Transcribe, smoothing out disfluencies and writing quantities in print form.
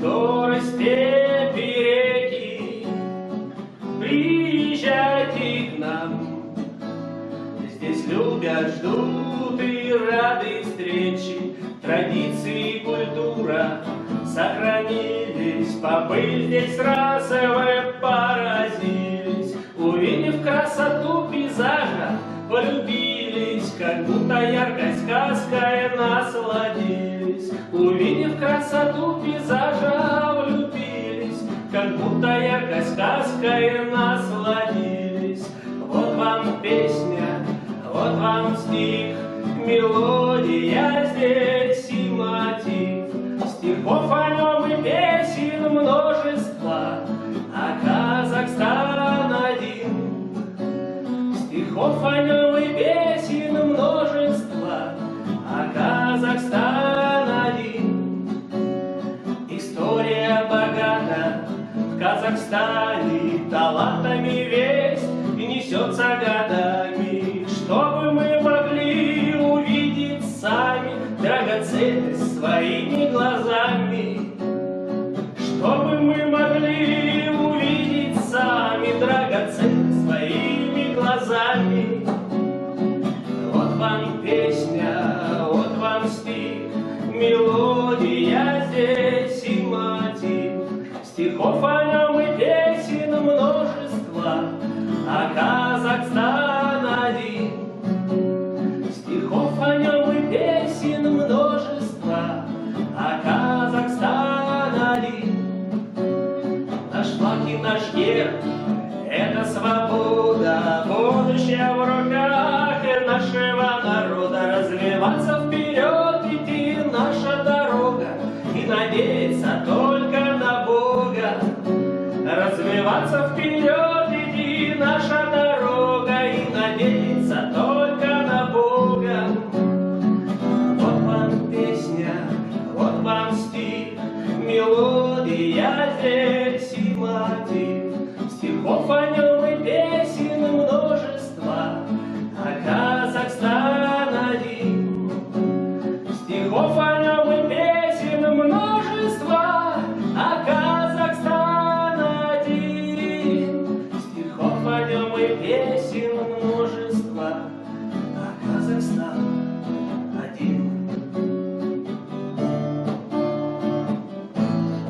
горы, степи, реки, приезжайте к нам. Здесь любят, ждут и рады встречи, традиции и культура сохранились. Попы здесь расовые поразились, увидев красоту пейзажа, полюбились, как будто яркой сказкой насладились. Увидев красоту пейзажа, влюбились, как будто яркой сказкой насладились. Вот вам песня, вот вам стих, мелодия здесь и мотив. Стихов о нем и песен множество, а Казахстан один. Стихов о нем и песен множество, а Казахстан один. История богата в Казахстане, талантами весь несется годами. Чтобы мы могли увидеть сами драгоценность своими глазами. Чтобы мы могли увидеть сами драгоценность своими глазами. Вот вам песня, вот вам стих, мелодия здесь и мотив. Стихов о нем и песен множество, а Казахстан один. Стихов о нем и песен множество, а Казахстан один. Наш флаг и наш герб — это свобода, будущее в руках нашего народа, развиваться вперед.